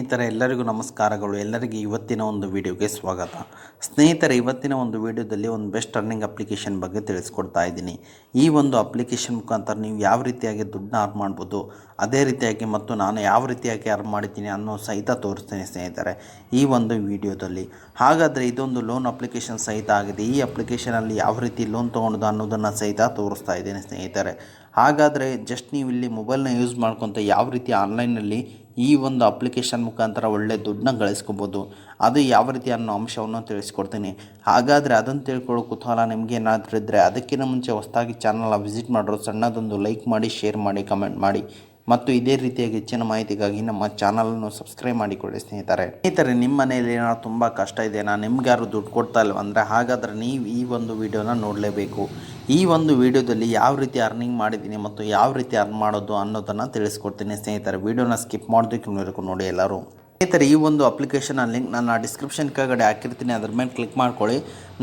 ಸ್ನೇಹಿತರೆ ಎಲ್ಲರಿಗೂ ನಮಸ್ಕಾರಗಳು. ಎಲ್ಲರಿಗೂ ಇವತ್ತಿನ ಒಂದು ವಿಡಿಯೋಗೆ ಸ್ವಾಗತ. ಸ್ನೇಹಿತರೆ, ಇವತ್ತಿನ ಒಂದು ವಿಡಿಯೋದಲ್ಲಿ ಒಂದು ಬೆಸ್ಟ್ ಅರ್ನಿಂಗ್ ಅಪ್ಲಿಕೇಶನ್ ಬಗ್ಗೆ ತಿಳಿಸ್ಕೊಡ್ತಾ ಇದ್ದೀನಿ. ಈ ಒಂದು ಅಪ್ಲಿಕೇಶನ್ ಮುಖಾಂತರ ನೀವು ಯಾವ ರೀತಿಯಾಗಿ ದುಡ್ಡನ್ನ ಅರ್ನ್ ಮಾಡ್ಬೋದು, ಅದೇ ರೀತಿಯಾಗಿ ಮತ್ತು ನಾನು ಯಾವ ರೀತಿಯಾಗಿ ಅರ್ನ್ ಮಾಡಿದ್ದೀನಿ ಅನ್ನೋ ಸಹಿತ ತೋರಿಸ್ತೀನಿ ಸ್ನೇಹಿತರೆ ಈ ಒಂದು ವಿಡಿಯೋದಲ್ಲಿ. ಹಾಗಾದರೆ ಇದೊಂದು ಲೋನ್ ಅಪ್ಲಿಕೇಶನ್ ಸಹಿತ ಆಗಿದೆ. ಈ ಅಪ್ಲಿಕೇಶನಲ್ಲಿ ಯಾವ ರೀತಿ ಲೋನ್ ತೊಗೊಳೋದು ಅನ್ನೋದನ್ನು ಸಹಿತ ತೋರಿಸ್ತಾ ಇದ್ದೀನಿ ಸ್ನೇಹಿತರೆ. ಹಾಗಾದರೆ ಜಸ್ಟ್ ನೀವು ಇಲ್ಲಿ ಮೊಬೈಲ್ನ ಯೂಸ್ ಮಾಡ್ಕೊತ ಯಾವ ರೀತಿ ಆನ್ಲೈನಲ್ಲಿ ಈ ಒಂದು ಅಪ್ಲಿಕೇಶನ್ ಮುಖಾಂತರ ಒಳ್ಳೆ ದುಡ್ಡನ್ನ ಗಳಿಸ್ಕೋಬೋದು, ಅದು ಯಾವ ರೀತಿ ಅನ್ನೋ ಅಂಶವನ್ನು ತಿಳಿಸ್ಕೊಡ್ತೀನಿ. ಹಾಗಾದರೆ ಅದನ್ನು ತಿಳ್ಕೊಳ್ಳೋ ಕುತೂಹಲ ನಿಮಗೆ ಏನಾದರೂ ಇದ್ದರೆ ಅದಕ್ಕಿಂತ ಮುಂಚೆ ಹೊಸದಾಗಿ ಚಾನಲ್ನ ವಿಸಿಟ್ ಮಾಡೋರು ಸಣ್ಣದೊಂದು ಲೈಕ್ ಮಾಡಿ, ಶೇರ್ ಮಾಡಿ, ಕಮೆಂಟ್ ಮಾಡಿ ಮತ್ತು ಇದೇ ರೀತಿಯಾಗಿ ಹೆಚ್ಚಿನ ಮಾಹಿತಿಗಾಗಿ ನಮ್ಮ ಚಾನಲನ್ನು ಸಬ್ಸ್ಕ್ರೈಬ್ ಮಾಡಿಕೊಳ್ಳಿ ಸ್ನೇಹಿತರೆ. ನಿಮ್ಮ ಮನೆಯಲ್ಲಿ ಏನಾದ್ರು ತುಂಬ ಕಷ್ಟ ಇದೆ, ನಾನು ನಿಮ್ಗೆ ಯಾರು ದುಡ್ಡು ಕೊಡ್ತಾ ಇಲ್ವ ಅಂದರೆ ಹಾಗಾದರೆ ನೀವು ಈ ಒಂದು ವಿಡಿಯೋನ ನೋಡಲೇಬೇಕು. ಈ ಒಂದು ವಿಡಿಯೋದಲ್ಲಿ ಯಾವ ರೀತಿ ಅರ್ನಿಂಗ್ ಮಾಡಿದ್ದೀನಿ ಮತ್ತು ಯಾವ ರೀತಿ ಅರ್ನ್ ಮಾಡೋದು ಅನ್ನೋದನ್ನು ತಿಳಿಸ್ಕೊಡ್ತೀನಿ ಸ್ನೇಹಿತರೆ. ವಿಡಿಯೋನ ಸ್ಕಿಪ್ ಮಾಡೋದಕ್ಕೆ ನೋಡಿ ಎಲ್ಲರೂ. ಸ್ನೇಹಿತರೆ, ಈ ಒಂದು ಅಪ್ಲಿಕೇಶನ್ ಲಿಂಕ್ ನಾನು ಡಿಸ್ಕ್ರಿಪ್ಷನ್ ಕೆಳಗಡೆ ಹಾಕಿರ್ತೀನಿ, ಅದ್ರ ಮೇಲೆ ಕ್ಲಿಕ್ ಮಾಡ್ಕೊಳ್ಳಿ.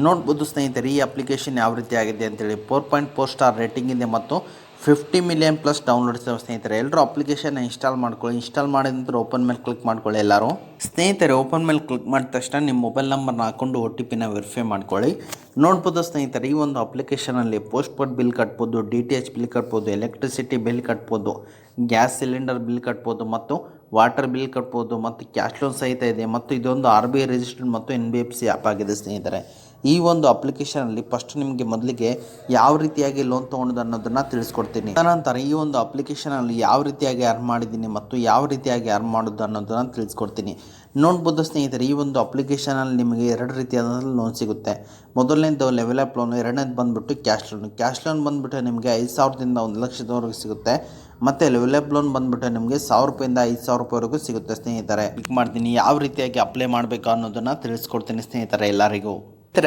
ನೋಡ್ಬೋದು ಸ್ನೇಹಿತರೆ ಈ ಅಪ್ಲಿಕೇಶನ್ ಯಾವ ರೀತಿ ಆಗಿದೆ ಅಂತೇಳಿ. 4.4 ಸ್ಟಾರ್ ರೇಟಿಂಗ್ ಇದೆ ಮತ್ತು 50 ಮಿಲಿಯನ್ ಪ್ಲಸ್ ಡೌನ್ಲೋಡ್ಸ್ ಸ್ನೇಹಿತರೆ. ಎಲ್ಲರೂ ಅಪ್ಲಿಕೇಶನ್ ಇನ್ಸ್ಟಾಲ್ ಮಾಡ್ಕೊಳ್ಳಿ. ಇನ್ಸ್ಟಾಲ್ ಮಾಡಿದ ನಂತರ ಓಪನ್ ಮೇಲೆ ಕ್ಲಿಕ್ ಮಾಡ್ಕೊಳ್ಳಿ ಎಲ್ಲರೂ. ಸ್ನೇಹಿತರೆ, ಓಪನ್ ಮೇಲೆ ಕ್ಲಿಕ್ ಮಾಡಿದ ತಕ್ಷಣ ನಿಮ್ಮ ಮೊಬೈಲ್ ನಂಬರ್ನ ಹಾಕ್ಕೊಂಡು OTPನ ವೆರಿಫೈ ಮಾಡ್ಕೊಳ್ಳಿ. ನೋಡ್ಬೋದು ಸ್ನೇಹಿತರೆ, ಈ ಒಂದು ಅಪ್ಲಿಕೇಶನಲ್ಲಿ ಪೋಸ್ಟ್ ಬಿಲ್ ಕಟ್ಬೋದು, DTH ಬಿಲ್ ಕಟ್ಬೋದು, ಎಲೆಕ್ಟ್ರಿಸಿಟಿ ಬಿಲ್ ಕಟ್ಬೋದು, ಗ್ಯಾಸ್ ಸಿಲಿಂಡರ್ ಬಿಲ್ ಕಟ್ಬೋದು ಮತ್ತು ವಾಟರ್ ಬಿಲ್ ಕಟ್ಬೋದು ಮತ್ತು ಕ್ಯಾಶ್ ಲೋನ್ ಸಹಿತ ಇದೆ. ಮತ್ತು ಇದೊಂದು RBI ರಿಜಿಸ್ಟರ್ಡ್ ಮತ್ತು NBFC ಆ್ಯಪ್ ಆಗಿದೆ ಸ್ನೇಹಿತರೆ. ಈ ಒಂದು ಅಪ್ಲಿಕೇಶನಲ್ಲಿ ಫಸ್ಟ್ ನಿಮಗೆ ಮೊದಲಿಗೆ ಯಾವ ರೀತಿಯಾಗಿ ಲೋನ್ ತೊಗೊಳೋದು ಅನ್ನೋದನ್ನು ತಿಳಿಸ್ಕೊಡ್ತೀನಿ. ತದನಂತರ ಈ ಒಂದು ಅಪ್ಲಿಕೇಶನಲ್ಲಿ ಯಾವ ರೀತಿಯಾಗಿ ಅರ್ನ್ ಮಾಡಿದ್ದೀನಿ ಮತ್ತು ಯಾವ ರೀತಿಯಾಗಿ ಅರ್ನ್ ಮಾಡೋದು ಅನ್ನೋದನ್ನು ತಿಳಿಸ್ಕೊಡ್ತೀನಿ. ನೋಡ್ಬೋದು ಸ್ನೇಹಿತರೆ, ಈ ಒಂದು ಅಪ್ಲಿಕೇಶನಲ್ಲಿ ನಿಮಗೆ ಎರಡು ರೀತಿಯಾದ ಲೋನ್ ಸಿಗುತ್ತೆ. ಮೊದಲನೇದು ಲೆವೆಲ್ ಅಪ್ ಲೋನ್, ಎರಡನೇದು ಬಂದುಬಿಟ್ಟು ಕ್ಯಾಶ್ ಲೋನ್ ಬಂದುಬಿಟ್ಟು ನಿಮಗೆ 5,000ದಿಂದ 1,00,000ದವರೆಗೂ ಸಿಗುತ್ತೆ. ಮತ್ತು ಲೆವೆಲ್ ಅಪ್ ಲೋನ್ ಬಂದುಬಿಟ್ಟು ನಿಮಗೆ 1,000 ರೂಪಾಯಿಂದ 5,000 ರೂಪಾಯಿವರೆಗೂ ಸಿಗುತ್ತೆ ಸ್ನೇಹಿತರೆ. ಕ್ಲಿಕ್ ಮಾಡ್ತೀನಿ, ಯಾವ ರೀತಿಯಾಗಿ ಅಪ್ಲೈ ಮಾಡಬೇಕು ಅನ್ನೋದನ್ನು ತಿಳಿಸ್ಕೊಡ್ತೀನಿ ಸ್ನೇಹಿತರೆ ಎಲ್ಲರಿಗೂ.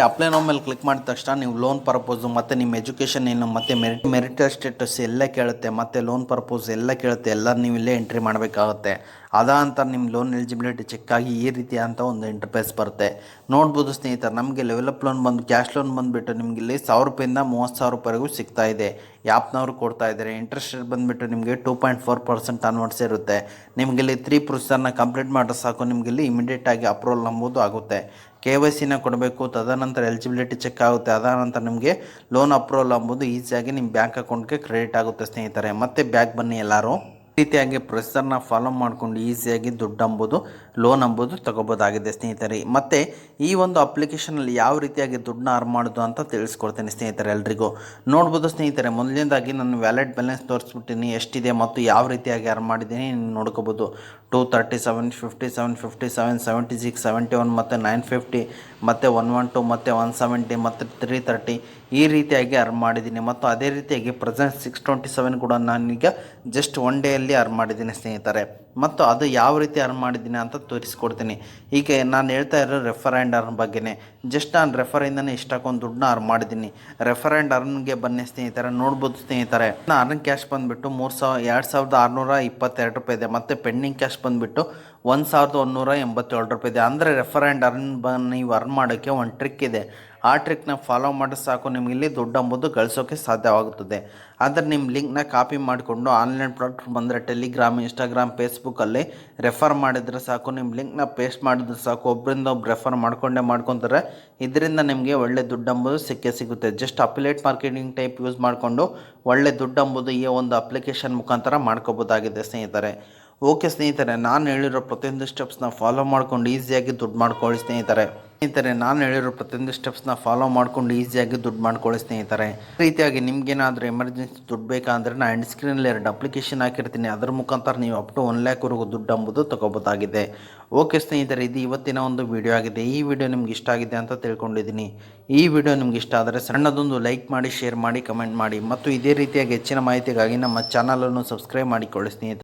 ಅಪ್ಲೈ ನೋ ಮೇಲೆ ಕ್ಲಿಕ್ ಮಾಡಿದ ತಕ್ಷಣ ನೀವು ಲೋನ್ ಪರ್ಪೋಸು ಮತ್ತು ನಿಮ್ಮ ಎಜುಕೇಷನ್ ಏನು ಮತ್ತು ಮೆರಿಟಲ್ ಸ್ಟೇಟಸ್ ಎಲ್ಲ ಕೇಳುತ್ತೆ ಮತ್ತು ಲೋನ್ ಪರ್ಪೋಸ್ ಎಲ್ಲ ಕೇಳುತ್ತೆ. ಎಲ್ಲ ನೀವು ಇಲ್ಲೇ ಎಂಟ್ರಿ ಮಾಡಬೇಕಾಗುತ್ತೆ. ಅದಾಂತ ನಿಮ್ಮ ಲೋನ್ ಎಲಿಜಿಬಿಲಿಟಿ ಚೆಕ್ ಆಗಿ ಈ ರೀತಿ ಅಂತ ಒಂದು ಇಂಟರ್ಫೇಸ್ ಬರುತ್ತೆ. ನೋಡ್ಬೋದು ಸ್ನೇಹಿತರೆ, ನಮಗೆ ಲೆವೆಲ್ ಅಪ್ ಲೋನ್ ಬಂದು ಕ್ಯಾಶ್ ಲೋನ್ ಬಂದುಬಿಟ್ಟು ನಿಮಗೆ ಇಲ್ಲಿ 1,000 ರೂಪಾಯಿಂದ 30,000 ರೂಪಾಯಿವರೆಗೂ ಸಿಗ್ತಾ ಇದೆ. ಆ್ಯಪ್ನವರು ಕೊಡ್ತಾ ಇದ್ದಾರೆ. ಇಂಟ್ರೆಸ್ಟ್ ರೇಟ್ ಬಂದುಬಿಟ್ಟು ನಿಮಗೆ 2.4% ಅನ್ವರ್ಡ್ಸ್ ಇರುತ್ತೆ. ನಿಮಗೆ ಇಲ್ಲಿ 3 ಪ್ರೊಸೆಸರ್ನ ಕಂಪ್ಲೀಟ್ ಮಾಡಿದ್ರೆ ಸಾಕು, ನಿಮಗೆ ಇಲ್ಲಿ ಇಮಿಡಿಯೇಟಾಗಿ ಅಪ್ರೂವಲ್ ನಂಬೋದು ಆಗುತ್ತೆ. KYCನ ಕೊಡಬೇಕು, ತದನಂತರ ಎಲಿಜಿಬಿಲಿಟಿ ಚೆಕ್ ಆಗುತ್ತೆ. ಅದಾನಂತರ ನಿಮಗೆ ಲೋನ್ ಅಪ್ರೂವಲ್ ಅಂಬೋದು ಈಸಿಯಾಗಿ ನಿಮ್ಮ ಬ್ಯಾಂಕ್ ಅಕೌಂಟ್ಗೆ ಕ್ರೆಡಿಟ್ ಆಗುತ್ತೆ ಸ್ನೇಹಿತರೆ. ಮತ್ತೆ ಬ್ಯಾಕ್ ಬನ್ನಿ ಎಲ್ಲರೂ. ಈ ರೀತಿಯಾಗಿ ಪ್ರೊಸೆಸರ್ನ ಫಾಲೋ ಮಾಡಿಕೊಂಡು ಈಸಿಯಾಗಿ ದುಡ್ಡು ಅಂಬೋದು ಲೋನ್ ಅಂಬೋದು ತಗೋಬೋದಾಗಿದೆ ಸ್ನೇಹಿತರೆ. ಮತ್ತು ಈ ಒಂದು ಅಪ್ಲಿಕೇಶನಲ್ಲಿ ಯಾವ ರೀತಿಯಾಗಿ ದುಡ್ಡನ್ನ ಅರ್ನ್ ಮಾಡೋದು ಅಂತ ತಿಳಿಸ್ಕೊಡ್ತೀನಿ ಸ್ನೇಹಿತರೆ ಎಲ್ರಿಗೂ. ನೋಡ್ಬೋದು ಸ್ನೇಹಿತರೆ, ಮೊದಲನೇದಾಗಿ ನಾನು ವ್ಯಾಲೆಟ್ ಬ್ಯಾಲೆನ್ಸ್ ತೋರಿಸ್ಬಿಟ್ಟಿನಿ ಎಷ್ಟಿದೆ ಮತ್ತು ಯಾವ ರೀತಿಯಾಗಿ ಅರ್ನ್ ಮಾಡಿದ್ದೀನಿ ನೋಡ್ಕೋಬೋದು. 237, 57, 57, 76, 71 ಮತ್ತು 950 ಮತ್ತು 112 ಮತ್ತು 170 ಮತ್ತು 330 ಈ ರೀತಿಯಾಗಿ ಅರ್ನ್ ಮಾಡಿದ್ದೀನಿ. ಮತ್ತು ಅದೇ ರೀತಿಯಾಗಿ ಪ್ರೆಸೆಂಟ್ 627 ಕೂಡ ನಾನೀಗ ಜಸ್ಟ್ 1 ಡೇಯಲ್ಲಿ ಅರ್ನ್ ಮಾಡಿದ್ದೀನಿ ಸ್ನೇಹಿತರೆ. ಮತ್ತು ಅದು ಯಾವ ರೀತಿ ಅರ್ನ್ ಮಾಡಿದ್ದೀನಿ ಅಂತ ತೋರಿಸ್ಕೊಡ್ತೀನಿ. ಈಗ ನಾನು ಹೇಳ್ತಾ ಇರೋ ರೆಫರ್ ಆ್ಯಂಡ್ ಅರ್ನ್ ಬಗ್ಗೆನೇ. ಜಸ್ಟ್ ನಾನು ರೆಫರಿಂದನೇ ಇಷ್ಟಕ್ಕೊಂದು ದುಡ್ಡನ್ನ ಅರ್ನ್ ಮಾಡಿದ್ದೀನಿ. ರೆಫರ್ ಆ್ಯಂಡ್ ಅರ್ನ್ಗೆ ಬನ್ನಿ ಸ್ನೇಹಿತರೆ. ನೋಡ್ಬೋದು ಸ್ನೇಹಿತರೆ, ಅರ್ನ್ ಕ್ಯಾಶ್ ಬಂದುಬಿಟ್ಟು 2,622 ರೂಪಾಯಿ ಇದೆ. ಮತ್ತು ಪೆಂಡಿಂಗ್ ಕ್ಯಾಶ್ ಬಂದುಬಿಟ್ಟು 1,187 ರೂಪಾಯಿ ಇದೆ. ಅಂದರೆ ರೆಫರ್ ಆ್ಯಂಡ್ ಅರ್ನ್ ನೀವು ಅರ್ನ್ ಮಾಡೋಕ್ಕೆ ಒಂದು ಟ್ರಿಕ್ ಇದೆ. ಆ ಟ್ರಿಕ್ನ ಫಾಲೋ ಮಾಡಿದ್ರೆ ಸಾಕು, ನಿಮಗೆ ಇಲ್ಲಿ ದುಡ್ಡು ಅಂಬೋದು ಗಳಿಸೋಕ್ಕೆ ಸಾಧ್ಯವಾಗುತ್ತದೆ. ಆದರೆ ನಿಮ್ಮ ಲಿಂಕ್ನ ಕಾಪಿ ಮಾಡಿಕೊಂಡು ಆನ್ಲೈನ್ ಪ್ರಾಡಕ್ಟ್ ಬಂದರೆ ಟೆಲಿಗ್ರಾಮ್, ಇನ್ಸ್ಟಾಗ್ರಾಮ್, ಫೇಸ್ಬುಕ್ಕಲ್ಲಿ ರೆಫರ್ ಮಾಡಿದರೆ ಸಾಕು, ನಿಮ್ಮ ಲಿಂಕ್ನ ಪೇಸ್ಟ್ ಮಾಡಿದ್ರೆ ಸಾಕು, ಒಬ್ಬರಿಂದ ಒಬ್ಬರು ರೆಫರ್ ಮಾಡ್ಕೊತಾರೆ. ಇದರಿಂದ ನಿಮಗೆ ಒಳ್ಳೆ ದುಡ್ಡು ಅಂಬೋದು ಸಿಗುತ್ತೆ. Just affiliate marketing type use ಮಾಡಿಕೊಂಡು ಒಳ್ಳೆ ದುಡ್ಡು ಅಂಬೋದು ಈ ಒಂದು ಅಪ್ಲಿಕೇಶನ್ ಮುಖಾಂತರ ಮಾಡ್ಕೋಬೋದಾಗಿದೆ ಸ್ನೇಹಿತರೆ. ಓಕೆ ಸ್ನೇಹಿತರೆ, ನಾನು ಹೇಳಿರೋ ಪ್ರತಿಯೊಂದು ಸ್ಟೆಪ್ಸ್ನ ಫಾಲೋ ಮಾಡ್ಕೊಂಡು ಈಸಿಯಾಗಿ ದುಡ್ಡು ಮಾಡ್ಕೊಳ್ಳಿ ಸ್ನೇಹಿತರೆ. ನಾನು ಹೇಳಿರೋ ಪ್ರತಿಯೊಂದು ಸ್ಟೆಪ್ಸ್ನ ಫಾಲೋ ಮಾಡ್ಕೊಂಡು ಈಸಿಯಾಗಿ ದುಡ್ಡು ಮಾಡ್ಕೊಳ್ಳಿ ಸ್ನೇಹಿತರೆ. ಈ ರೀತಿಯಾಗಿ ನಿಮಗೇನಾದರೂ ಎಮರ್ಜೆನ್ಸಿ ದುಡ್ಡು ಬೇಕಂದರೆ ನಾನು ಎಂಡ್ ಸ್ಕ್ರೀನಲ್ಲಿ 2 ಅಪ್ಲಿಕೇಶನ್ ಹಾಕಿರ್ತೀನಿ. ಅದರ ಮುಖಾಂತರ ನೀವು ಅಪ್ ಟು 1 ಲ್ಯಾಕ್ವರೆಗೂ ದುಡ್ಡು ಅಂಬೋದು ತಗೋಬೋದಾಗಿದೆ. ಓಕೆ ಸ್ನೇಹಿತರೆ, ಇದು ಇವತ್ತಿನ ಒಂದು ವಿಡಿಯೋ ಆಗಿದೆ. ಈ ವಿಡಿಯೋ ನಿಮ್ಗೆ ಇಷ್ಟ ಆಗಿದೆ ಅಂತ ತಿಳ್ಕೊಂಡಿದ್ದೀನಿ. ಈ ವಿಡಿಯೋ ನಿಮ್ಗೆ ಇಷ್ಟ ಆದರೆ ಸಣ್ಣದೊಂದು ಲೈಕ್ ಮಾಡಿ, ಶೇರ್ ಮಾಡಿ, ಕಮೆಂಟ್ ಮಾಡಿ ಮತ್ತು ಇದೇ ರೀತಿಯಾಗಿ ಹೆಚ್ಚಿನ ಮಾಹಿತಿಗಾಗಿ ನಮ್ಮ ಚಾನಲನ್ನು ಸಬ್ಸ್ಕ್ರೈಬ್ ಮಾಡಿಕೊಳ್ಳಿ ಸ್ನೇಹಿತರೆ.